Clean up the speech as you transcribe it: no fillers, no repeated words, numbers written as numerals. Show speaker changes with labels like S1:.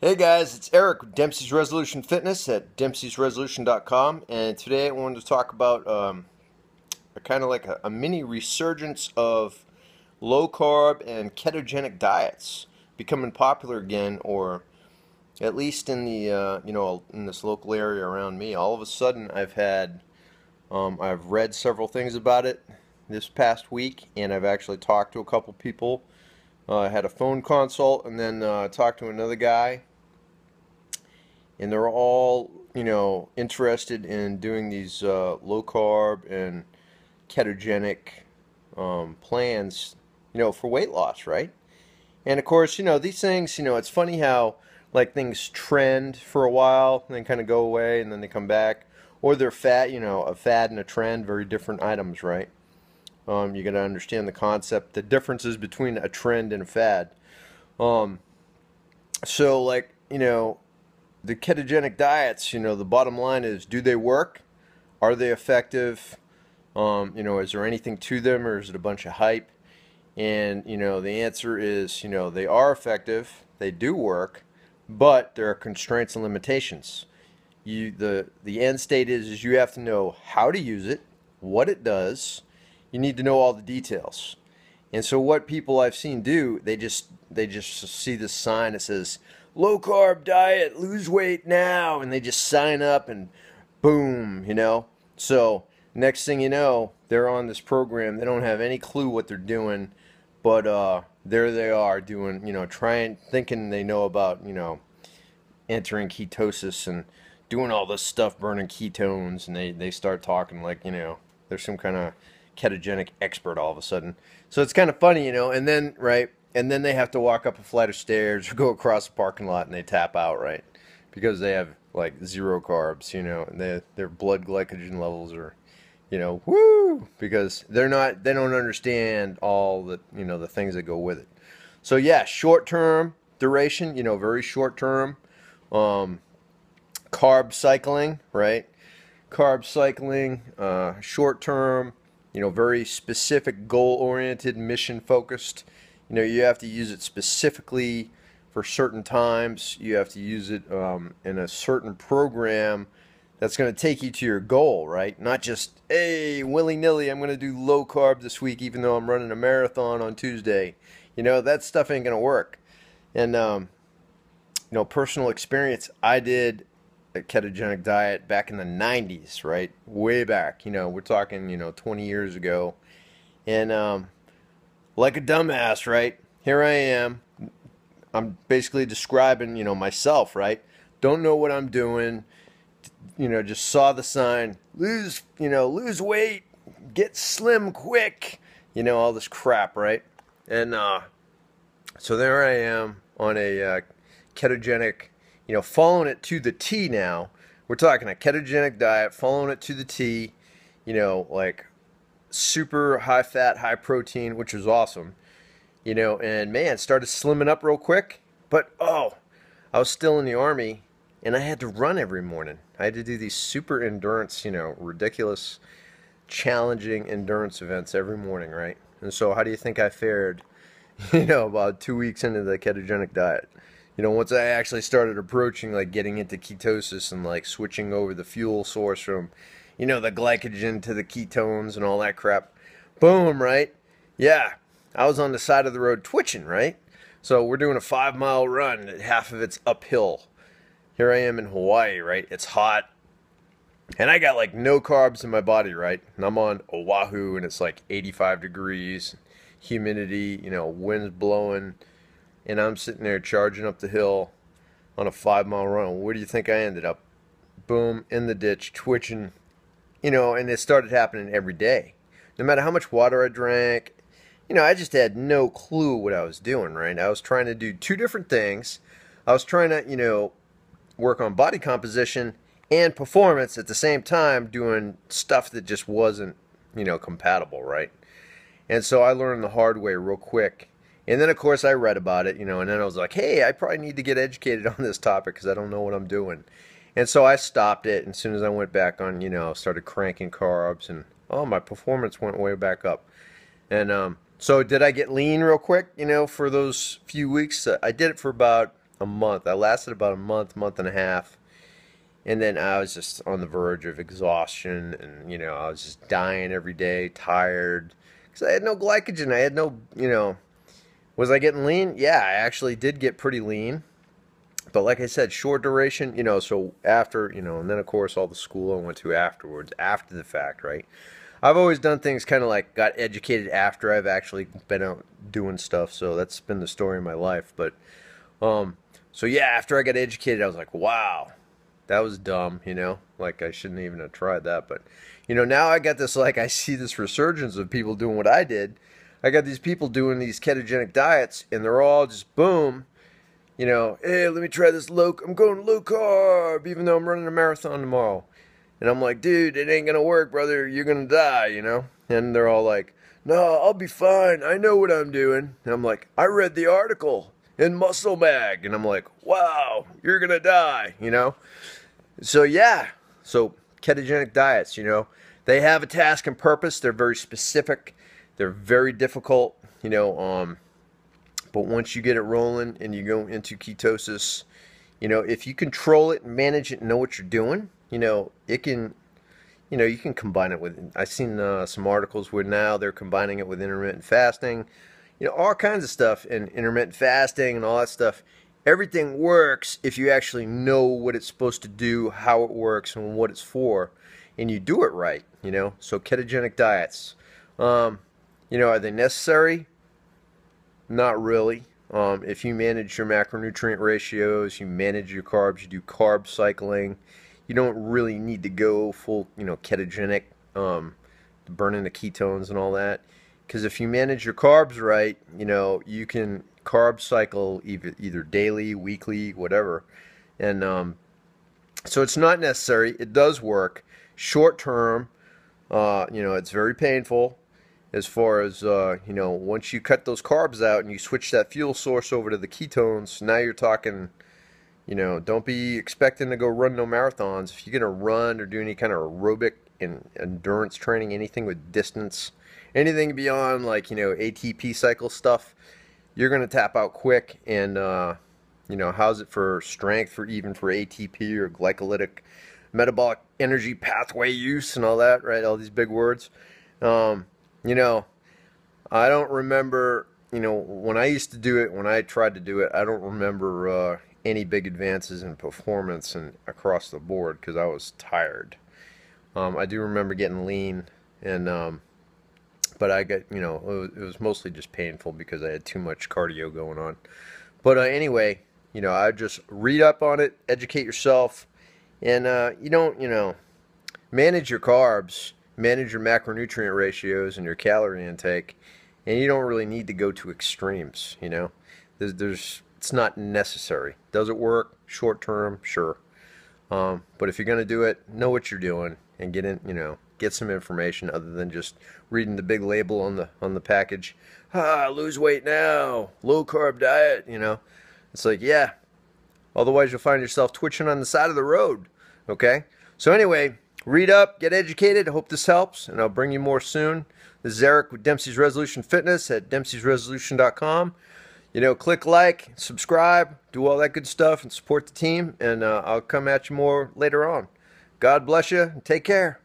S1: Hey guys, it's Eric with Dempsey's Resolution Fitness at dempseysresolution.com, and today I wanted to talk about a kind of like a mini resurgence of low carb and ketogenic diets becoming popular again, or at least in the in this local area around me. All of a sudden, I've read several things about it this past week, and I've actually talked to a couple people. I had a phone consult, and then talked to another guy. And they're all, interested in doing these low carb and ketogenic plans, for weight loss, right? And of course, these things, it's funny how like things trend for a while and then kind of go away and then they come back, or they're a fad and a trend, very different items, right? You got to understand the concept, the differences between a trend and a fad. So like, the ketogenic diets, the bottom line is, do they work? Are they effective? Is there anything to them, or is it a bunch of hype? And, the answer is, they are effective, they do work, but there are constraints and limitations. The end state is you have to know how to use it, what it does. You need to know all the details. And so what people I've seen do, they just see this sign that says low carb diet, lose weight now, and they just sign up and boom, So next thing you know, they're on this program. They don't have any clue what they're doing, but there they are doing, thinking they know about, entering ketosis and doing all this stuff, burning ketones, and they start talking like, they're some kind of ketogenic expert all of a sudden. So it's kind of funny, and then, right, and then they have to walk up a flight of stairs or go across the parking lot and they tap out, right? Because they have like zero carbs, and their blood glycogen levels are, woo, because they don't understand all the, the things that go with it. So yeah, short-term duration, very short-term, carb cycling, right? Carb cycling, short-term, very specific, goal-oriented, mission-focused. You have to use it specifically for certain times. You have to use it in a certain program that's going to take you to your goal, right? Not just, hey, willy-nilly, I'm going to do low carb this week even though I'm running a marathon on Tuesday. That stuff ain't going to work. And, personal experience, I did a ketogenic diet back in the 90s, right? Way back, we're talking, 20 years ago. And, like a dumbass, right? Here I am. I'm basically describing, myself, right? Don't know what I'm doing. Just saw the sign. Lose weight. Get slim quick. All this crap, right? And so there I am on a ketogenic, following it to the T now. We're talking a ketogenic diet, following it to the T, like super high fat, high protein, which was awesome, and man, started slimming up real quick. But I was still in the Army and I had to run every morning. I had to do these super endurance, ridiculous, challenging endurance events every morning, right? And so how do you think I fared, about 2 weeks into the ketogenic diet? Once I actually started approaching like getting into ketosis and like switching over the fuel source from the glycogen to the ketones and all that crap. Boom, right? Yeah, I was on the side of the road twitching, right? So we're doing a 5-mile run, and half of it's uphill. Here I am in Hawaii, right? It's hot. And I got like no carbs in my body, right? And I'm on Oahu, and it's like 85 degrees, humidity, winds blowing. And I'm sitting there charging up the hill on a 5-mile run. Where do you think I ended up? Boom, in the ditch, twitching. And it started happening every day. No matter how much water I drank, I just had no clue what I was doing, right? I was trying to do two different things. I was trying to, work on body composition and performance at the same time, doing stuff that just wasn't, compatible, right? And so I learned the hard way real quick. And then, of course, I read about it, and then I was like, hey, I probably need to get educated on this topic because I don't know what I'm doing. And so I stopped it, and as soon as I went back on, started cranking carbs, and my performance went way back up. And so did I get lean real quick, for those few weeks? I did it for about a month. I lasted about a month, month and a half. And then I was just on the verge of exhaustion, and I was just dying every day, tired, because I had no glycogen. I had no, was I getting lean? Yeah, I actually did get pretty lean. But like I said, short duration, so after, and then of course all the school I went to afterwards, after the fact, right? I've always done things kind of like got educated after I've actually been out doing stuff. So that's been the story of my life. But, so yeah, after I got educated, I was like, wow. That was dumb, like I shouldn't even have tried that. But, now I got this, like, I see this resurgence of people doing what I did. I got these people doing these ketogenic diets, and they're all just boom, hey, let me try this I'm going low carb, even though I'm running a marathon tomorrow. And I'm like, dude, it ain't gonna work, brother. You're gonna die, And they're all like, no, I'll be fine. I know what I'm doing. And I'm like, I read the article in Muscle Mag. And I'm like, wow, you're gonna die, So yeah, so ketogenic diets, they have a task and purpose. They're very specific. They're very difficult, but once you get it rolling and you go into ketosis, if you control it, manage it, and know what you're doing, it can, you can combine it with, I've seen some articles where now they're combining it with intermittent fasting, all kinds of stuff, and intermittent fasting and all that stuff. Everything works if you actually know what it's supposed to do, how it works, and what it's for, and you do it right, So ketogenic diets, are they necessary? Not really. If you manage your macronutrient ratios, you manage your carbs, you do carb cycling, you don't really need to go full, ketogenic, burning the ketones and all that. Because if you manage your carbs right, you can carb cycle either daily, weekly, whatever. And so it's not necessary. It does work. Short term, it's very painful. As far as, once you cut those carbs out and you switch that fuel source over to the ketones, now you're talking, don't be expecting to go run no marathons. If you're going to run or do any kind of aerobic and endurance training, anything with distance, anything beyond like, ATP cycle stuff, you're going to tap out quick. And, how's it for strength, even for ATP or glycolytic metabolic energy pathway use and all that, right? All these big words. I don't remember, when I used to do it, when I tried to do it, I don't remember any big advances in performance and across the board because I was tired. I do remember getting lean, and but I got, it was mostly just painful because I had too much cardio going on. But anyway, I just read up on it, educate yourself, and you don't, manage your carbs. Manage your macronutrient ratios and your calorie intake, and you don't really need to go to extremes. It's not necessary. Does it work short term? Sure, but if you're going to do it, know what you're doing and get some information other than just reading the big label on the package. Lose weight now, low carb diet. It's like, yeah. Otherwise, you'll find yourself twitching on the side of the road. Okay. So anyway. Read up, get educated. I hope this helps, and I'll bring you more soon. This is Eric with Dempsey's Resolution Fitness at dempseysresolution.com. Click like, subscribe, do all that good stuff, and support the team, and I'll come at you more later on. God bless you, and take care.